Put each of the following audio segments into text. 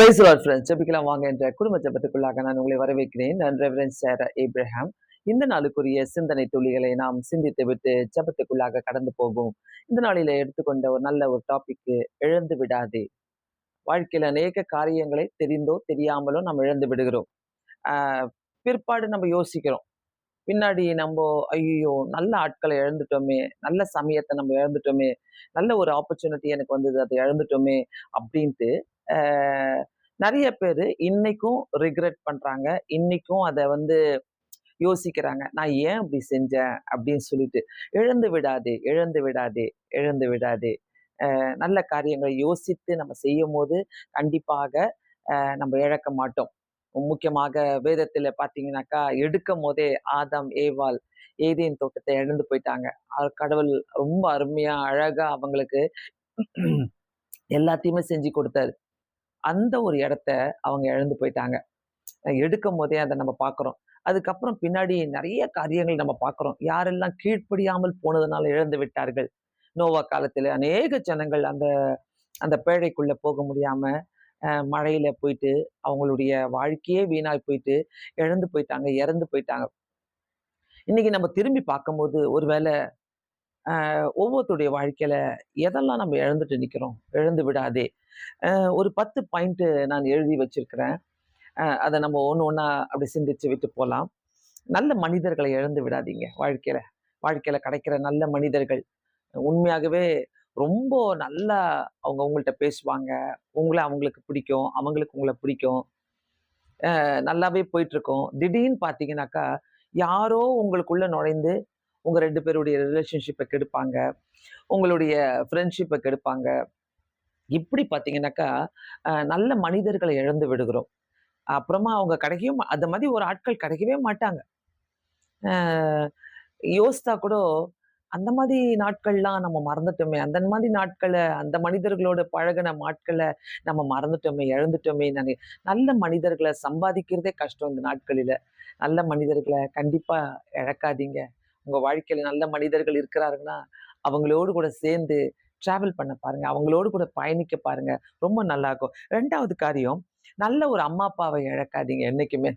Price Lord friends, ஜெபிக்கலாம் வாங்க என்ற குடும்ப ஜெபத்துக்குள்ளாக நான் உங்களை வரவேற்கிறேன். நான் ரெவரண்ட் சேரா ஏப்ரஹாம். இந்த நாளுக்குரிய சிந்தனை துளிகளை நாம் சிந்தித்து விட்டு ஜெபத்துக்குள்ளாக கடந்து போவோம். இந்த நாளில எடுத்துக்கொண்ட ஒரு நல்ல ஒரு டாபிக், இழந்து விடாதே. வாழ்க்கையில அநேக காரியங்களை தெரிந்தோ தெரியாமலோ நம்ம இழந்து விடுகிறோம். ஆஹ் பிற்பாடு நம்ம யோசிக்கிறோம். பின்னாடி நம்ம ஐயோ நல்ல ஆட்களை இழந்துட்டோமே, நல்ல சமயத்தை நம்ம இழந்துட்டோமே, நல்ல ஒரு ஆப்பர்ச்சுனிட்டி எனக்கு வந்தது அதை இழந்துட்டோமே அப்படின்ட்டு ஆஹ் நிறைய பேர் இன்னைக்கும் ரிக்ரெட் பண்றாங்க. இன்னைக்கும் அதை வந்து யோசிக்கிறாங்க, நான் ஏன் அப்படி செஞ்சேன் அப்படின்னு சொல்லிட்டு. இழந்து விடாதே, இழந்து விடாதே, இழந்து விடாதே. நல்ல காரியங்களை யோசித்து நம்ம செய்யும் போது கண்டிப்பாக நம்ம இழக்க மாட்டோம். முக்கியமாக வேதத்துல பாத்தீங்கன்னாக்கா, எடுக்கும் போதே ஆதாம் ஏவாள் ஏதேன் தோட்டத்தை இழந்து போயிட்டாங்க. கடவுள் ரொம்ப அருமையா அழகா அவங்களுக்கு எல்லாத்தையுமே செஞ்சு கொடுத்தாரு. அந்த ஒரு இடத்த அவங்க இழந்து போயிட்டாங்க. எடுக்கும் போதே அதை நம்ம பார்க்கிறோம். அதுக்கப்புறம் பின்னாடி நிறைய காரியங்கள் நம்ம பார்க்கிறோம். யாரெல்லாம் கீழ்ப்படியாமல் போனதுனால இழந்து விட்டார்கள். நோவா காலத்துல அநேக ஜனங்கள் அந்த அந்த பேழைக்குள்ள போக முடியாம மழையில போயிட்டு அவங்களுடைய வாழ்க்கையே வீணாய் போயிட்டு இழந்து போயிட்டாங்க, இறந்து போயிட்டாங்க. இன்னைக்கு நம்ம திரும்பி பார்க்கும்போது ஒருவேளை ஒவ்வொருத்தருடைய வாழ்க்கையில எதெல்லாம் நம்ம இழந்துட்டு நிக்கிறோம். இழந்து விடாதே. ஒரு 10 பாயிண்ட் நான் எழுதி வச்சிருக்கிறேன். அதை நம்ம ஒன்று ஒன்றா அப்படி சிந்திச்சு விட்டு போகலாம். நல்ல மனிதர்களை இழந்து விடாதீங்க. வாழ்க்கையில வாழ்க்கையில கிடைக்கிற நல்ல மனிதர்கள் உண்மையாகவே ரொம்ப நல்லா அவங்க உங்கள்கிட்ட பேசுவாங்க. உங்களை அவங்களுக்கு பிடிக்கும், அவங்களுக்கு உங்களை பிடிக்கும். நல்லாவே போயிட்டு இருக்கோம். திடீர்னு பார்த்தீங்கன்னாக்கா, யாரோ உங்களுக்குள்ள நுழைந்து உங்க 2 பேருடைய ரிலேஷன்ஷிப்பை கெடுப்பாங்க, உங்களுடைய ஃப்ரெண்ட்ஷிப்பை கெடுப்பாங்க. இப்படி பார்த்தீங்கன்னாக்கா, நல்ல மனிதர்களை இழந்து விடுகிறோம். அப்புறமா அவங்க கிடைக்கவும் அது மாதிரி ஒரு ஆட்கள் கிடைக்கவே மாட்டாங்க. யோசித்தா கூட அந்த மாதிரி நாட்கள்லாம் நம்ம மறந்துட்டோமே, அந்த மாதிரி நாட்களை அந்த மனிதர்களோட பழகின நாட்களை நம்ம மறந்துட்டோமே, இழந்துட்டோமே. நல்ல மனிதர்களை சம்பாதிக்கிறதே கஷ்டம் இந்த நாட்களில. நல்ல மனிதர்களை கண்டிப்பா இழக்காதீங்க. உங்க வாழ்க்கையில நல்ல மனிதர்கள் இருக்கிறாருன்னா அவங்களோடு கூட சேர்ந்து டிராவல் பண்ண பாருங்க, அவங்களோடு கூட பயணிக்க பாருங்க. ரொம்ப நல்லா இருக்கும். 2வது காரியம், நல்ல ஒரு அம்மா அப்பாவை இழக்காதீங்க என்னைக்குமே.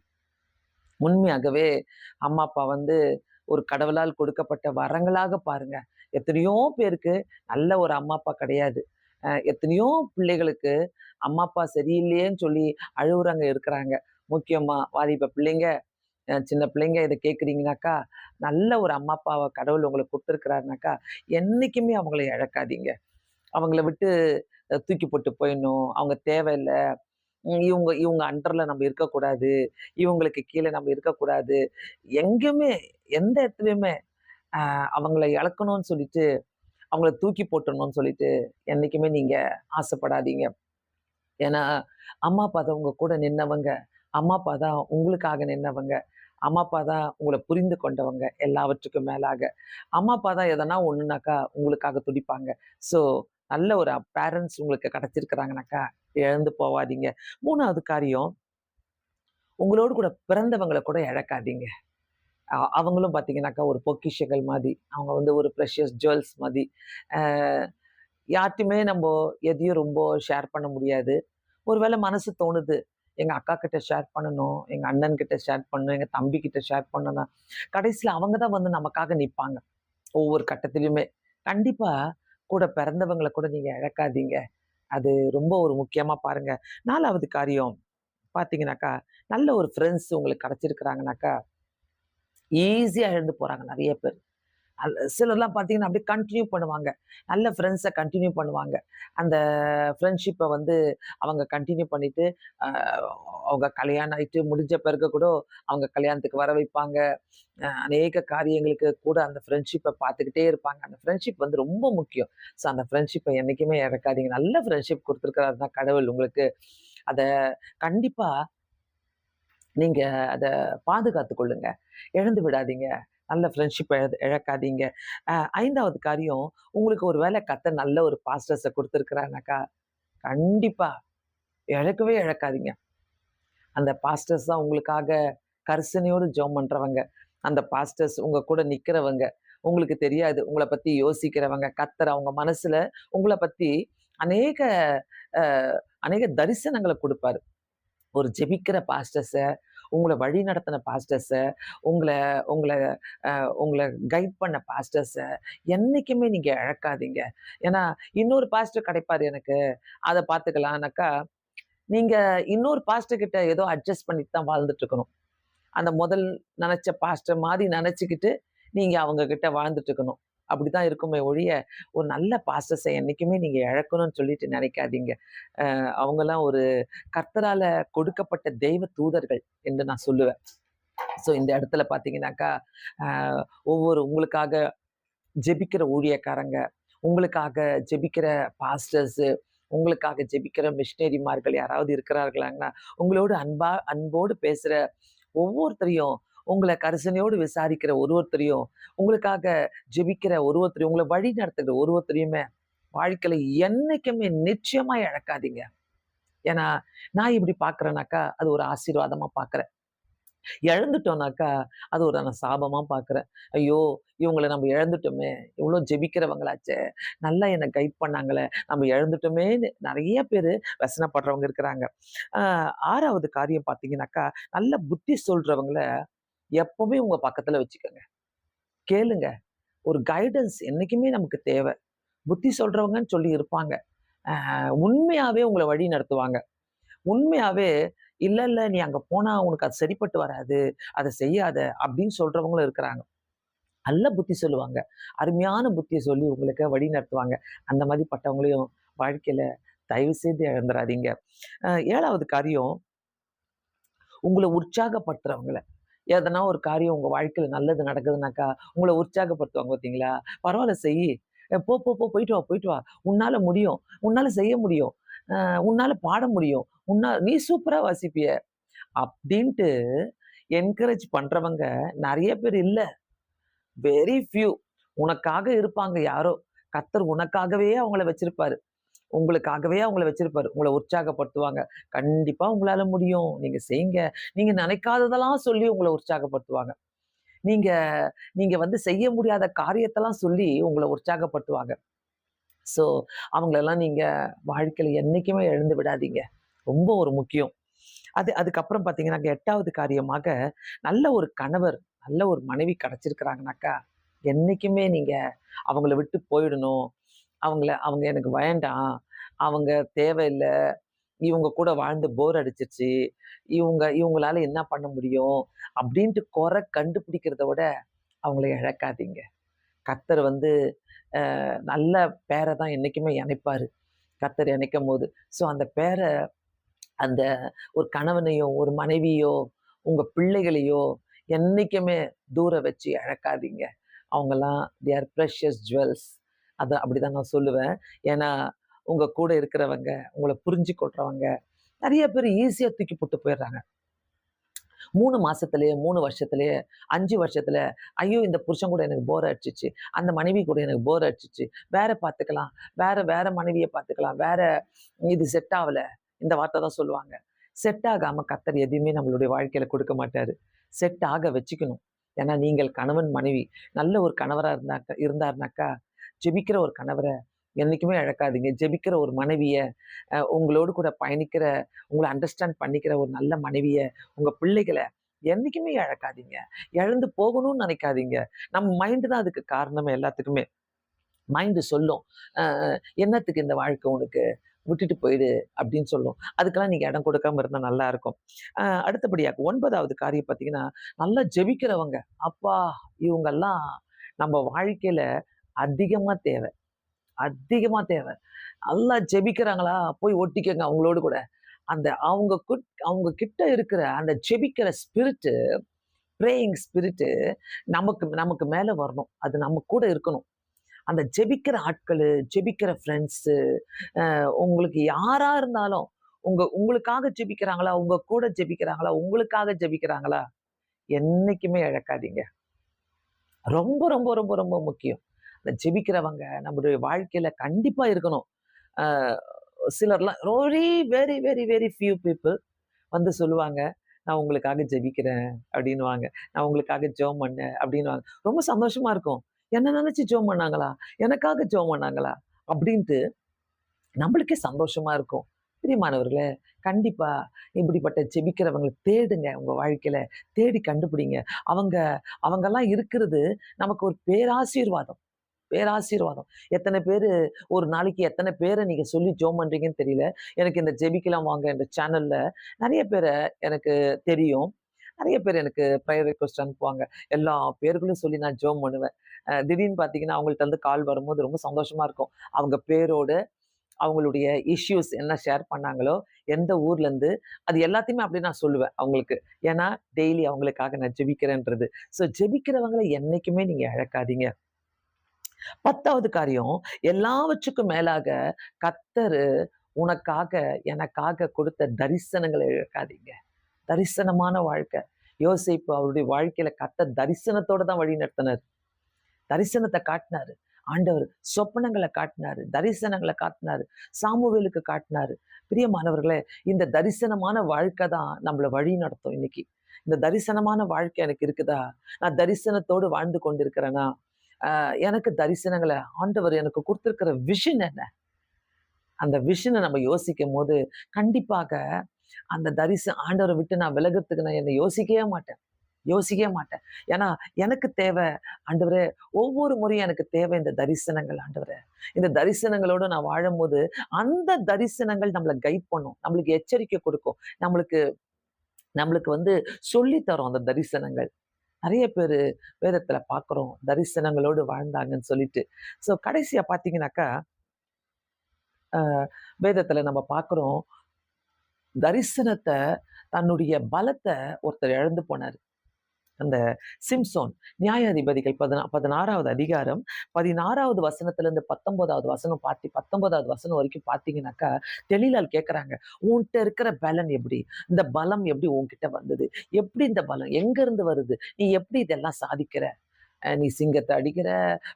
உண்மையாகவே அம்மா அப்பா வந்து ஒரு கடவுளால் கொடுக்கப்பட்ட வரங்களாக பாருங்க. எத்தனையோ பேருக்கு நல்ல ஒரு அம்மா அப்பா கிடையாது. எத்தனையோ பிள்ளைகளுக்கு அம்மா அப்பா சரியில்லையேன்னு சொல்லி அழுகுறவங்க இருக்கிறாங்க. முக்கியமா வாலிப பிள்ளைங்க, சின்ன பிள்ளைங்க இதை கேட்குறீங்கனாக்கா, நல்ல ஒரு அம்மா அப்பாவை கடவுள் உங்களுக்கு கொடுத்துருக்கிறாருனாக்கா, என்னைக்குமே அவங்கள இழக்காதீங்க. அவங்கள விட்டு தூக்கி போட்டு போயிடணும், அவங்க தேவையில்லை, இவங்க இவங்க அண்டர்ல நம்ம இருக்கக்கூடாது, இவங்களுக்கு கீழே நம்ம இருக்கக்கூடாது, எங்கேயுமே எந்த இடத்துலையுமே அவங்கள இழக்கணும்னு சொல்லிட்டு, அவங்கள தூக்கி போட்டுடணும்னு சொல்லிட்டு என்னைக்குமே நீங்க ஆசைப்படாதீங்க. ஏன்னா அம்மா அப்பா தான் உங்க கூட நின்னவங்க, அம்மா அப்பா தான் உங்களுக்காக நின்னவங்க, அம்மா அப்பா தான் உங்களை புரிந்து கொண்டவங்க. எல்லாவற்றுக்கும் மேலாக அம்மா அப்பா தான் எதனா ஒண்ணுனாக்கா உங்களுக்காக துடிப்பாங்க. ஸோ நல்ல ஒரு பேரண்ட்ஸ் உங்களுக்கு கிடைச்சிருக்கிறாங்கனாக்கா இழந்து போவாதீங்க. 3வது காரியம், உங்களோடு கூட பிறந்தவங்களை கூட இழக்காதீங்க. அவங்களும் பார்த்தீங்கன்னாக்கா ஒரு பொக்கிஷங்கள் மாதிரி. அவங்க வந்து ஒரு ப்ரெஷியஸ் ஜுவல்ஸ் மாதிரி. அ யார்ட்டயுமே நம்ப எதையும் ரொம்ப ஷேர் பண்ண முடியாது. ஒருவேளை மனசு தோணுது, எங்க அக்கா கிட்ட ஷேர் பண்ணணும், எங்க அண்ணன் கிட்ட ஷேர் பண்ணணும், எங்க தம்பி கிட்ட ஷேர் பண்ணணும்னா, கடைசியில அவங்க தான் வந்து நமக்காக நிப்பாங்க. ஒவ்வொரு கட்டத்திலயுமே. கண்டிப்பா கூட பிறந்தவங்கள கூட நீங்க இழக்காதீங்க. அது ரொம்ப ஒரு முக்கியமா பாருங்க. 4வது காரியம் பார்த்தீங்கன்னாக்கா, நல்ல ஒரு ஃப்ரெண்ட்ஸ் உங்களுக்கு கிடைச்சிருக்கிறாங்கனாக்கா, ஈஸியா இழந்து போறாங்க நெறைய பேர். சிலர்லாம் பார்த்தீங்கன்னா, அப்படியே கன்டின்யூ பண்ணுவாங்க. நல்ல ஃப்ரெண்ட்ஸ கன்டின்யூ பண்ணுவாங்க. அந்த ஃப்ரெண்ட்ஷிப்ப வந்து அவங்க கன்டின்யூ பண்ணிட்டு, அ அவங்க கல்யாணம் ஆயிட்டு முடிஞ்ச பிறகு கூட அவங்க கல்யாணத்துக்கு வர வைப்பாங்க. அநேக காரியங்களுக்கு கூட அந்த ஃப்ரெண்ட்ஷிப்ப பார்த்துக்கிட்டே இருப்பாங்க. அந்த ஃப்ரெண்ட்ஷிப் வந்து ரொம்ப முக்கியம். ஸோ அந்த ஃப்ரெண்ட்ஷிப்ப என்னைக்குமே இழக்காதீங்க. நல்ல ஃப்ரெண்ட்ஷிப் குடுத்துருக்கிறாருன்னா கடவுள் உங்களுக்கு, அத கண்டிப்பா நீங்க அத பாதுகாத்துக் கொள்ளுங்க. இழந்து விடாதீங்க. நல்ல ஃப்ரெண்ட்ஷிப் இழக்காதீங்க. 5வது காரியம், உங்களுக்கு ஒரு வேளை கர்த்தர் நல்ல ஒரு பாஸ்டர்ஸ குடுத்துருக்கிறாருனாக்கா, கண்டிப்பா இழக்கவே இழக்காதீங்க. அந்த பாஸ்டர்ஸ் தான் உங்களுக்காக கரிசனையோடு ஜெபம் பண்றவங்க. அந்த பாஸ்டர்ஸ் உங்க கூட நிக்கிறவங்க. உங்களுக்கு தெரியாது, உங்கள பத்தி யோசிக்கிறவங்க. கர்த்தர் அவங்க மனசுல உங்கள பத்தி அநேக அ அநேக தரிசனங்கள குடுப்பாரு. ஒரு ஜெபிக்கிற பாஸ்டர்ஸ, உங்கள வழி நடத்தின பாஸ்டர்ஸ, உங்கள உங்கள உங்கள கைட் பண்ண பாஸ்டர்ஸ என்னைக்குமே நீங்க இழக்காதீங்க. ஏன்னா, இன்னொரு பாஸ்டர் கிடைப்பாரு எனக்கு. அத பார்த்துக்கலாம்னாக்கா, நீங்க இன்னொரு பாஸ்டர் கிட்ட ஏதோ அட்ஜஸ்ட் பண்ணிட்டு தான் வாழ்ந்துட்டு இருக்கணும். அந்த முதல் நெனச்ச பாஸ்டர் மாரி நெனச்சுக்கிட்டு, நீங்க அவங்க கிட்ட வாழ்ந்துட்டு இருக்கணும். அப்படிதான் இருக்குமே ஒழிய, ஒரு நல்ல பாஸ்டர்ஸ என்னைக்குமே நீங்க இழக்கணும்னு சொல்லிட்டு நெனைக்காதீங்க. அவங்கலாம் ஒரு கர்த்தரால கொடுக்கப்பட்ட தெய்வ தூதர்கள் என்று நான் சொல்லுவேன். ஸோ இந்த இடத்துல பார்த்தீங்கன்னாக்கா, அ ஒவ்வொரு உங்களுக்காக ஜெபிக்கிற ஊழியக்காரங்க, உங்களுக்காக ஜெபிக்கிற பாஸ்டர்ஸு, உங்களுக்காக ஜெபிக்கிற மிஷனரிமார்கள் யாராவது இருக்கிறார்களாங்கன்னா, உங்களோடு அன்போடு பேசுற ஒவ்வொருத்தரையும், உங்கள கரிசனையோடு விசாரிக்கிற ஒருத்தரையும், உங்களுக்காக ஜெபிக்கிற ஒருத்தரையும், உங்கள வழி நடத்துகிற ஒருத்தரையுமே வாழ்க்கையில என்னைக்குமே நிச்சயமா இழக்காதீங்க. ஏன்னா, நான் இப்படி பார்க்கிறேன்னாக்கா, அது ஒரு ஆசீர்வாதமா பார்க்கிறேன். இழந்துட்டோம்னாக்கா, அது ஒரு நான் சாபமா பார்க்கிறேன். ஐயோ! இவங்கள நம்ம இழந்துட்டோமே! இவ்ளோ ஜெபிக்கிறவங்களாச்சே! நல்லா என்ன கைட் பண்ணாங்களே! நம்ம இழந்துட்டோமேன்னு நெறைய பேரு व्यसனப்படுறவங்க இருக்கிறாங்க. அ 6வது காரியம் பார்த்தீங்கன்னாக்கா, நல்ல புத்தி சொல்றவங்கள எப்பவுமே உங்க பக்கத்துல வச்சுக்கங்க. கேளுங்க. ஒரு கைடன்ஸ் என்னைக்குமே நமக்கு தேவ. புத்தி சொல்றவங்கன்னு சொல்லி இருப்பாங்க. உண்மையாவே உங்கள வழி நடத்துவாங்க. உண்மையாவே, "இல்ல, இல்ல நீ அங்க போனா உனக்கு அது சரிப்பட்டு வராது. அத செய்யாத" அப்படின்னு சொல்றவங்களும் இருக்கிறாங்க. நல்ல புத்தி சொல்லுவாங்க. அருமையான புத்திய சொல்லி உங்களுக்கு வழி நடத்துவாங்க. அந்த மாரி பட்டவங்களையும் வாழ்க்கையில தயவு செய்து இழந்துறாதீங்க. 7வது காரியம், உங்கள உற்சாகப்படுத்துறவங்கள. எதனா ஒரு காரியம் உங்க வாழ்க்கையில நல்லது நடக்குதுனாக்கா, உங்கள உற்சாகப்படுத்துவாங்க பார்த்தீங்களா? "பரவால்ல செய்யி. போ, போ, போ போயிட்டு வா, போயிட்டு வா. உன்னால முடியும். உன்னால செய்ய முடியும். உன்னால பாட முடியும். நீ சூப்பரா வாசிப்பிய." அப்படின்ட்டு என்கரேஜ் பண்றவங்க நெறைய பேர் இல்ல. Very few. உனக்காக இருப்பாங்க யாரோ. கர்த்தர் உனக்காகவே அவங்கள வச்சிருப்பாரு. உங்களுக்காகவே அவங்கள வச்சிருப்பாரு. உங்கள உற்சாகப்படுத்துவாங்க. கண்டிப்பா உங்களால முடியும். நீங்க செய்யுங்க. நீங்க நினைக்காததெல்லாம் சொல்லி உங்கள உற்சாகப்படுத்துவாங்க. நீங்க நீங்க வந்து செய்ய முடியாத காரியத்தெல்லாம் சொல்லி உங்கள உற்சாகப்படுத்துவாங்க. ஸோ அவங்களெல்லாம் நீங்க வாழ்க்கையில என்னைக்குமே இழந்து விடாதீங்க. ரொம்ப ஒரு முக்கியம். அதுக்கப்புறம் பார்த்தீங்கன்னா, 8வது காரியமாக நல்ல ஒரு கணவர், நல்ல ஒரு மனைவி கிடைச்சிருக்கிறாங்கனாக்கா, என்னைக்குமே நீங்க அவங்கள விட்டு போயிடணும். அவங்க எனக்கு வேண்டாம். அவங்க தேவையில்ல. இவங்க கூட வாழ்ந்து போர் அடிச்சிருச்சு. இவங்களால என்ன பண்ண முடியும்? அப்படின்ட்டு குறை கண்டுபிடிக்கிறத விட அவங்கள இழக்காதீங்க. கர்த்தர் வந்து நல்ல பேர தான் என்னைக்குமே இணைப்பாரு. கர்த்தர் இணைக்கும்போது. ஸோ அந்த பேர அந்த ஒரு கணவனையோ, ஒரு மனைவியோ, உங்க பிள்ளைகளையோ என்னைக்குமே தூர வச்சு இழக்காதீங்க. அவங்கலாம் தே ஆர் பிரஷியஸ் ஜுவல்ஸ். அப்படிதான் நான் சொல்லுவேன். ஏன்னா, உங்க கூட இருக்கிறவங்க, உங்கள புரிஞ்சுக்கொள்றவங்க, நெறைய பேர் ஈஸியா தூக்கி போட்டு போயிடுறாங்க. 3 மாசத்திலேயே, 3 வருஷத்திலேயே, 5 வருஷத்துல, ஐயோ! இந்த புருஷன் கூட எனக்கு போர் அடிச்சுச்சு. அந்த மனைவி கூட எனக்கு போர் அடிச்சுச்சு. வேற பார்த்துக்கலாம். வேற மனைவிய பார்த்துக்கலாம். இது செட் ஆவல. இந்த வார்த்தை தான் சொல்லுவாங்க. செட் ஆகாம கர்த்தர் எதையுமே நம்மளுடைய வாழ்க்கையில குடுக்க மாட்டாரு. செட் ஆக வச்சுக்கணும். ஏன்னா, நீங்கள் கணவன், மனைவி நல்ல ஒரு கணவரா இருந்தாருனாக்கா, ஜெபிக்கிற ஒரு கணவர என்னைக்குமே இழக்காதீங்க. ஜெபிக்கிற ஒரு மனைவிய, உங்களோடு கூட பயணிக்கிற, உங்கள அண்டர்ஸ்டாண்ட் பண்ணிக்கிற ஒரு நல்ல மனைவிய, உங்க பிள்ளைகள என்னைக்குமே இழக்காதீங்க. இழந்து போகணும்னு நினைக்காதீங்க. நம்ம மைண்ட் தான் அதுக்கு காரணமே எல்லாத்துக்குமே. மைண்ட் சொல்லும். அ "என்னத்துக்கு இந்த வாழ்க்கை உனக்கு? விட்டுட்டு போயிடு" அப்படின்னு சொல்லும். அதுக்கெல்லாம் நீங்க இடம் கொடுக்காம இருந்தா நல்லா இருக்கும். அடுத்தபடியாக 9வது காரியம் பார்த்தீங்கன்னா, நல்லா ஜெபிக்கிறவங்க. அப்பா! இவங்கெல்லாம் நம்ம வாழ்க்கையில அதிகமா தேவ. அதிகமா தேவ. நல்லா ஜெபிக்கிறாங்களா? போய் ஒட்டிக்கங்க அவங்களோடு கூட. அவங்க கிட்ட இருக்கிற அந்த ஜெபிக்கிற ஸ்பிரிட்டு, பிரேயிங் ஸ்பிரிட்டு நமக்கு நமக்கு மேல வரணும். அது நம்ம கூட இருக்கணும். அந்த ஜெபிக்கிற ஆட்களு, ஜெபிக்கிற ஃப்ரெண்ட்ஸு, உங்களுக்கு யாரா இருந்தாலும், உங்களுக்காக ஜெபிக்கிறாங்களா? உங்க கூட ஜெபிக்கிறாங்களா? உங்களுக்காக ஜெபிக்கிறாங்களா? என்னைக்குமே இழக்காதீங்க. ரொம்ப, ரொம்ப, ரொம்ப, ரொம்ப முக்கியம். அந்த ஜெபிக்கிறவங்க நம்முடைய வாழ்க்கையில கண்டிப்பா இருக்கணும். அ சிலர்லாம் very, very, very, very few people வந்து சொல்லுவாங்க, "நான் உங்களுக்காக ஜெபிக்கிறேன்" அப்படின்னுவாங்க. "நான் உங்களுக்காக ஜெபம் பண்ணேன்" அப்படின்னுவாங்க. ரொம்ப சந்தோஷமா இருக்கும். என்ன நினைச்சு ஜெபம் பண்ணாங்களா? எனக்காக ஜெபம் பண்ணாங்களா? அப்படின்ட்டு நம்மளுக்கே சந்தோஷமா இருக்கும். பிரியமானவர்களே, கண்டிப்பா இப்படிப்பட்ட ஜெபிக்கிறவங்கள தேடுங்க உங்க வாழ்க்கையில. தேடி கண்டுபிடிங்க. அவங்க அவங்கலாம் இருக்கிறது நமக்கு ஒரு பேராசீர்வாதம். பேராசீர்வாதம். எத்தன பேரு ஒரு நாளைக்கு எத்தன பேர நீங்க சொல்லி ஜெபம் பண்றீங்கன்னு தெரியல. எனக்கு இந்த ஜெபிக்கலாம் வாங்க இந்த சேனல்ல நெறைய பேர எனக்கு தெரியும். நெறைய பேர் எனக்கு ப்ரேயர் ரிக்வெஸ்ட் அனுப்புவாங்க. எல்லா பேர்களையும் சொல்லி நான் ஜெபம் பண்ணுவேன். திடீர்னு பார்த்தீங்கன்னா, அவங்கள்ட்ட இருந்து கால் வரும்போது ரொம்ப சந்தோஷமா இருக்கும். அவங்க பேரோட, அவங்களுடைய இஷ்யூஸ் என்ன ஷேர் பண்ணாங்களோ, எந்த ஊர்லேருந்து, அது எல்லாத்தையுமே அப்படியே நான் சொல்லுவேன் அவங்களுக்கு. ஏன்னா, டெய்லி அவங்களுக்காக நான் ஜெபிக்கிறேன்றது. ஸோ ஜெபிக்கிறவங்கள என்னைக்குமே நீங்க இழக்காதீங்க. 10வது காரியம், எல்லாவற்றுக்கும் மேலாக கர்த்தரு உனக்காக, எனக்காக கொடுத்த தரிசனங்கள இழக்காதீங்க. தரிசனமான வாழ்க்கை. யோசேப்பு அவருடைய வாழ்க்கையில கர்த்தர் தரிசனத்தோட தான் வழி நடத்தினாரு. தரிசனத்த காட்டினாரு. ஆண்டவர் சொப்பனங்கள காட்டினாரு. தரிசனங்கள காட்டினாரு. சாமுவேலுக்கு காட்டினாரு. பிரியமானவர்களே, இந்த தரிசனமான வாழ்க்கை தான் நம்மள வழி நடத்தும் இன்னைக்கு. இந்த தரிசனமான வாழ்க்கை எனக்கு இருக்குதா? நான் தரிசனத்தோடு வாழ்ந்து கொண்டிருக்கிறேனா? எனக்கு தரிசனங்கள ஆண்டவர் எனக்கு குடுத்திருக்கிற விஷன் என்ன? அந்த விஷன நம்ம யோசிக்கும்போது, கண்டிப்பாக அந்த ஆண்டவர விட்டு நான் விலகுறதுக்கு நான் என்ன யோசிக்கவே மாட்டேன். யோசிக்கவே மாட்டேன். ஏன்னா, எனக்கு தேவை ஆண்டவரே, ஒவ்வொரு முறையும் எனக்கு தேவை இந்த தரிசனங்கள் ஆண்டவரே. இந்த தரிசனங்களோட நான் வாழும்போது, அந்த தரிசனங்கள் நம்மள கைட் பண்ணும். நம்மளுக்கு எச்சரிக்கை குடுக்கும். நம்மளுக்கு நம்மளுக்கு வந்து சொல்லி தரும் அந்த தரிசனங்கள். நெறைய பேரு வேதத்துல பார்க்கிறோம். தரிசனங்களோடு வாழ்ந்தாங்கன்னு சொல்லிட்டு. ஸோ கடைசியா பார்த்தீங்கன்னாக்கா, அ வேதத்துல நம்ம பார்க்கிறோம். தரிசனத்த தன்னுடைய பலத்த ஒருத்தர் இழந்து போனாரு. அந்த சிம்சோன் நியாயாதிபதிகள் 16வது அதிகாரம் 16வது வசனத்திலிருந்து 19வது வசனம் 19வது வசனம் வரைக்கும் பார்த்தீங்கன்னாக்கா, தெலீலாள் கேட்கறாங்க. "உன்ட்ட இருக்கிற பலன் எப்படி? இந்த பலம் எப்படி உன்கிட்ட வந்தது? எப்படி இந்த பலம்? எங்கருந்து வருது? நீ எப்படி இதெல்லாம் சாதிக்கிற? நீ சிங்கத்த அடிக்கிற,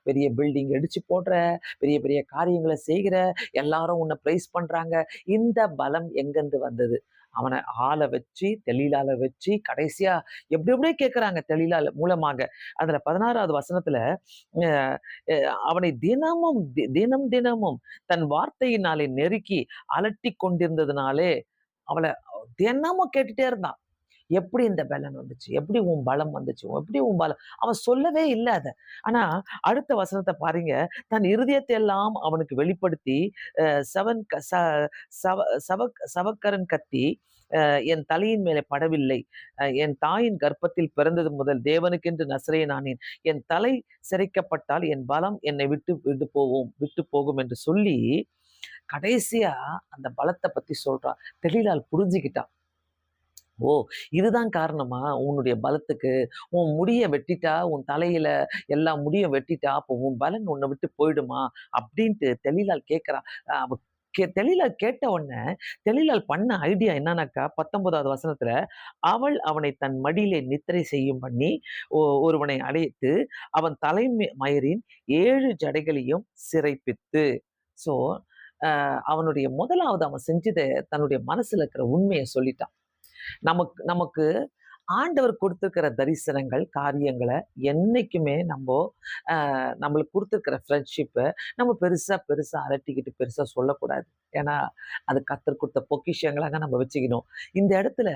பெரிய பில்டிங் இடிச்சு போடுற, பெரிய பெரிய காரியங்கள செய்கிற, எல்லாரும் உன்ன பிரைஸ் பண்றாங்க. இந்த பலம் எங்கருந்து வந்தது?" அவன ஆள வச்சு, தெலீலால வச்சு, கடைசியா எப்படி எப்படியோ கேட்கறாங்க தெலீலால மூலமாக. அதுல 16வது வசனத்துல, அ அ அவனை தினமும் தன் வார்த்தையினாலே நெருக்கி அலட்டிக் கொண்டிருந்ததுனாலே, அவள தினமும் கேட்டுட்டே இருந்தான். எப்படி இந்த பலன் வந்துச்சு? எப்படி உன் பலம் வந்துச்சு? எப்படி உன் பலம் அவன் சொல்லவே இல்ல அத. ஆனா, அடுத்த வசனத்த பாருங்க. தன் இருதயத்தை எல்லாம் அவனுக்கு வெளிப்படுத்தி, அ செவன் க ச சவ சவக்கரன் கத்தி என் தலையின் மேலே படவில்லை. என் தாயின் கர்ப்பத்தில் பிறந்தது முதல் தேவனுக்கென்று நசரேயனானேன். என் தலை சிரைக்கப்பட்டால் என் பலம் என்னை விட்டு போகும் என்று சொல்லி, கடைசியா அந்த பலத்த பத்தி சொல்றான். தெலீலாள் புரிஞ்சுகிட்டா. ஓ! இதுதான் காரணமா உன்னுடைய பலத்துக்கு? உன் முடிய வெட்டிட்டா, உன் தலையில எல்லா முடியும் வெட்டிட்டா, அப்போ உன் பலன் உன்ன விட்டு போயிடுமா? அப்டின்ட்டு தெலீலாள் கேட்கிறா. அவ தெலீலாள் கேட்ட உடனே, தெலீலாள் பண்ண ஐடியா என்னன்னாக்கா, 19வது வசனத்துல, அவள் அவனை தன் மடியிலே நித்திரை செய்யும் பண்ணி, ஒருவனை அழைத்து, அவன் மயிரின் 7 ஜடைகளையும் சிறைப்பித்து. ஸோ, அவனுடைய முதலாவது அவன் செஞ்சத தன்னுடைய மனசுல இருக்கிற உண்மைய சொல்லிட்டான். நமக்கு நமக்கு ஆண்டவர் கொடுத்திருக்கிற தரிசனங்கள், காரியங்கள என்னைக்குமே நம்மளுக்கு குடுத்திருக்கிற ஃப்ரெண்ட்ஷிப்ப நம்ம பெருசா பெருசா அரட்டிக்கிட்டு பெருசா சொல்லக்கூடாது. ஏன்னா, அது கர்த்தர் குடுத்த பொக்கிஷங்களாக நம்ம வச்சுக்கணும். இந்த இடத்துல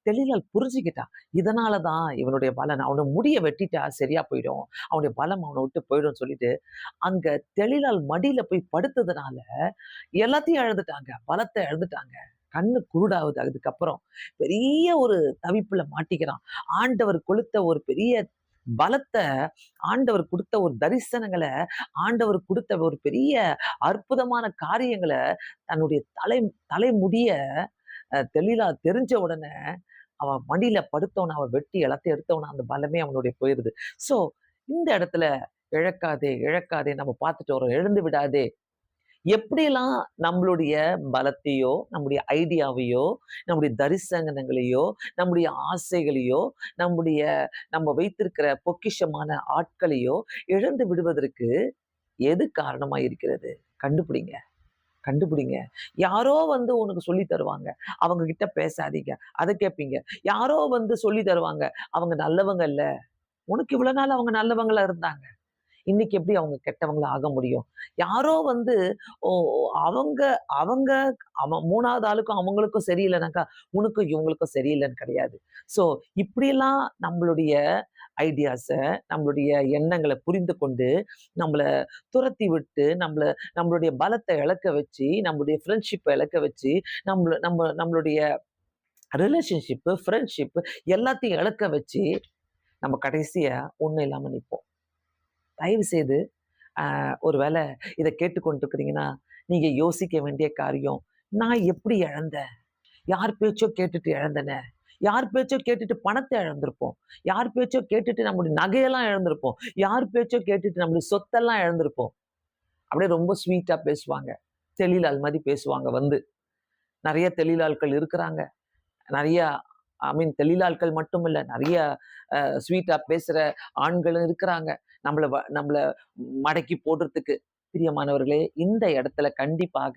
தெலீலாள் புரிஞ்சுக்கிட்டா. இதனால தான் இவனுடைய பலன். அவன முடிய வெட்டிட்டா சரியா போயிடும். அவனுடைய பலம் அவன விட்டு போயிடும்னு சொல்லிட்டு, அங்க தெலீலாள் மடியில போய் படுத்ததுனால எல்லாத்தையும் இழந்துட்டாங்க. பலத்த இழந்துட்டாங்க. கண்ணு குருடாவுது அதுக்கப்புறம். பெரிய ஒரு தவிப்புல மாட்டிக்கிறான். ஆண்டவர் கொடுத்த ஒரு பெரிய பலத்த, ஆண்டவர் குடுத்த ஒரு தரிசனங்கள, ஆண்டவர் குடுத்த ஒரு பெரிய அற்புதமான காரியங்கள தன்னுடைய தலைமுடிய தெளிலா தெரிஞ்ச உடனே, அவன் மடியில படுத்தோன, அவன் வெட்டி எல்லாத்தையும் எடுத்தோன, அந்த பலமே அவனுடைய போயிருது. ஸோ, இந்த இடத்துல இழக்காதே, இழக்காதே நம்ம பார்த்துட்டு வரோம். எழுந்து விடாதே. எப்படியெல்லாம் நம்மளுடைய பலத்தையோ, நம்முடைய ஐடியாவையோ, நம்முடைய தரிசனங்களையோ, நம்முடைய ஆசைகளையோ, நம்முடைய நம்ம வைத்திருக்கிற பொக்கிஷமான ஆட்களையோ இழந்து விடுவதற்கு எது காரணமா இருக்கிறது? கண்டுபிடிங்க, கண்டுபிடிங்க. யாரோ வந்து உனக்கு சொல்லி தருவாங்க. அவங்க கிட்ட பேசாதீங்க. அத கேட்பீங்க. யாரோ வந்து சொல்லி தருவாங்க. அவங்க நல்லவங்க இல்ல. உனக்கு இவ்வளவு நாள் அவங்க நல்லவங்களா இருந்தாங்க. இன்னைக்கு எப்படி அவங்க கெட்டவங்களா ஆக முடியும்? யாரோ வந்து ஓ ஓ, அவங்க அவங்க 3வது ஆளுக்கும் அவங்களுக்கும் சரியில்லனாக்கா, உனக்கும் இவங்களுக்கும் சரியில்லன்னு கிடையாது. ஸோ இப்படியெல்லாம் நம்மளுடைய ஐடியாஸ, நம்மளுடைய எண்ணங்கள புரிந்து கொண்டு, நம்மள துரத்தி விட்டு, நம்மளுடைய பலத்த இழக்க வச்சு, நம்மளுடைய ஃப்ரெண்ட்ஷிப்ப இழக்க வச்சு, நம்மளுடைய ரிலேஷன்ஷிப்பு, ஃப்ரெண்ட்ஷிப்பு எல்லாத்தையும் இழக்க வச்சு, நம்ம கடைசியா ஒண்ணும் இல்லாம நிப்போம். தயவு செய்து ஒரு வேள இத கேட்டுக்கொண்டிருக்கிறீங்கன்னா, நீங்க யோசிக்க வேண்டிய காரியம், நான் எப்படி இழந்தேன்? யார் பேச்சோ கேட்டுட்டு இழந்தனே? யார் பேச்சோ கேட்டுட்டு பணத்த இழந்திருப்போம். யார் பேச்சோ கேட்டுட்டு நம்முடைய நகையெல்லாம் இழந்திருப்போம். யார் பேச்சோ கேட்டுட்டு நம்முடைய சொத்தெல்லாம் இழந்திருப்போம். அப்படியே ரொம்ப ஸ்வீட்டா பேசுவாங்க. தெளிலாள் மாரி பேசுவாங்க வந்து. நெறைய தெளிலாட்கள் இருக்கிறாங்க. நெறைய தெளிலாட்கள் மட்டும் இல்ல. நெறைய ஸ்வீட்டா பேசுற ஆண்களும் இருக்கிறாங்க. நம்மள மடக்கி போடுறதுக்கு. பிரியமானவர்களே, இந்த இடத்துல கண்டிப்பாக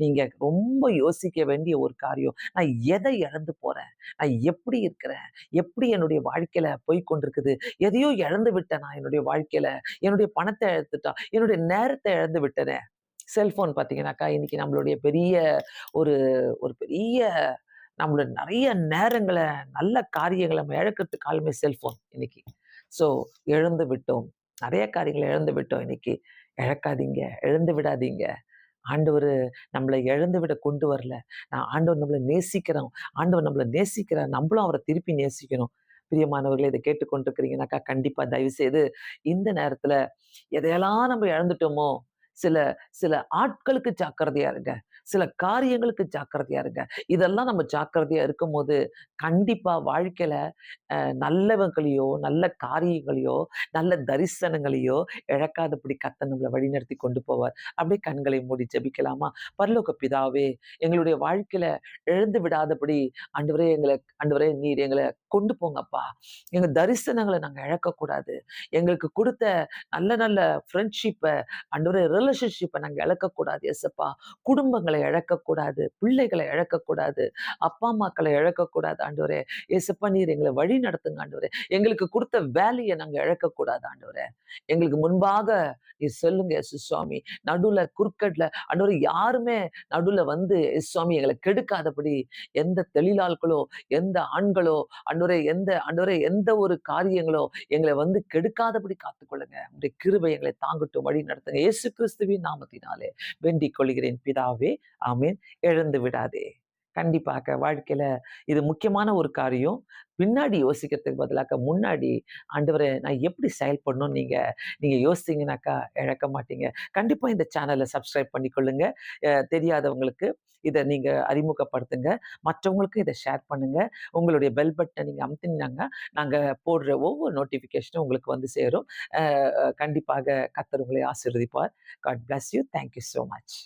நீங்க ரொம்ப யோசிக்க வேண்டிய ஒரு காரியம். நான் எதை இழந்து போறேன்? நான் எப்படி இருக்கிறேன்? எப்படி என்னுடைய வாழ்க்கையில போய்க்கொண்டிருக்குது? எதையோ இழந்து விட்டேன் நான் என்னுடைய வாழ்க்கையில. என்னுடைய பணத்த இழந்துட்டா. என்னுடைய நேரத்த இழந்து விட்டனே. செல்ஃபோன் பார்த்தீங்கன்னாக்கா, இன்னைக்கு நம்மளுடைய பெரிய ஒரு ஒரு பெரிய நம்மளோட நெறைய நேரங்கள, நல்ல காரியங்கள நம்ம இழக்கிறதுக்கு காரணமே செல்ஃபோன் இன்னைக்கு. ஸோ இழந்து விட்டோம். நெறைய காரியங்கள இழந்து விட்டோம் இன்னைக்கு. இழக்காதீங்க, இழந்து விடாதீங்க. ஆண்டவரு நம்மள இழந்து விட கொண்டு வரல. ஆண்டவர் நம்மள நேசிக்கிறோம். ஆண்டவர் நம்மள நேசிக்கிறார். நம்மளும் அவர திருப்பி நேசிக்கணும். பிரியமானவர்களே, இத கேட்டுக்கொண்டிருக்கிறீங்கனாக்கா, கண்டிப்பா தயவு செய்து இந்த நேரத்துல எதையெல்லாம் நம்ம இழந்துட்டோமோ, சில சில ஆட்களுக்கு ஜாக்கிரதையா இருங்க. சில காரியங்களுக்கு ஜாக்கிரதையா இருங்க. இதெல்லாம் நம்ம ஜாக்கிரதையா இருக்கும்போது, கண்டிப்பா வாழ்க்கையில நல்லவங்களையோ, நல்ல காரியங்களையோ, நல்ல தரிசனங்களையோ இழக்காதபடி கர்த்தர் நம்மள வழிநடத்தி கொண்டு போவார். அப்படியே கண்களை மூடி ஜெபிக்கலாமா? பரலோக பிதாவே, எங்களுடைய வாழ்க்கையில இழந்து விடாதபடி ஆண்டவரே நீர் எங்கள கொண்டு போங்கப்பா. எங்க தரிசனங்கள நாங்க இழக்கக்கூடாது. எங்களுக்கு குடுத்த நல்ல நல்ல ஃப்ரெண்ட்ஷிப்ப ஆண்டவரே ரிலேஷன்ஷிப்ப நாங்க இழக்கக்கூடாது ஏசப்பா. குடும்பங்கள இழக்கக்கூடாது. பிள்ளைகள இழக்கக்கூடாது. அப்பா, அம்மாக்கள இழக்கக்கூடாது ஆண்டவரே. ஏசப்பா நீர் எங்கள வழி நடத்துங்க ஆண்டவரே. எங்களுக்கு குடுத்த வேலைய நாங்க இழக்கக்கூடாது ஆண்டவரே. எங்களுக்கு முன்பாக நீர் சொல்லுங்க இயேசு சுவாமி. நடுவுல குறுக்கட்ல ஆண்டவரே யாருமே நடுவுல வந்து இயேசு சுவாமி எங்கள கெடுக்காதபடி எந்த தெளிலாட்களோ, எந்த ஆண்களோ, ஆண்டவரே எந்த ஒரு காரியங்களோ எங்கள வந்து கெடுக்காதபடி காத்துக்கொள்ளுங்க. உம்முடைய கிருபை எங்களை தாங்கட்டும், வழி நடத்துங்க. இயேசு கிறிஸ்துவின் நாமத்தினாலே வேண்டிக் கொள்கிறேன் பிதாவே. ஆமென். இழந்து விடாதே. கண்டிப்பாக வாழ்க்கையில இது முக்கியமான ஒரு காரியம். பின்னாடி யோசிக்கிறதுக்கு பதிலாக முன்னாடி ஆண்டவரே நான் எப்படி செயல்படணும்னு நீங்க நீங்க யோசிச்சீங்கனாக்கா இழக்க மாட்டீங்க. கண்டிப்பா இந்த சேனல சப்ஸ்கிரைப் பண்ணிக்கொள்ளுங்க. தெரியாதவங்களுக்கு இத நீங்க அறிமுகப்படுத்துங்க. மற்றவங்களுக்கும் இத ஷேர் பண்ணுங்க. உங்களுடைய பெல் பட்டன நீங்க அமுத்துனீங்கன்னா, நாங்க போடுற ஒவ்வொரு நோட்டிஃபிகேஷனும் உங்களுக்கு வந்து சேரும். கண்டிப்பாக கர்த்தர் உங்களை ஆசீர்வதிப்பார். God bless you. Thank you so much.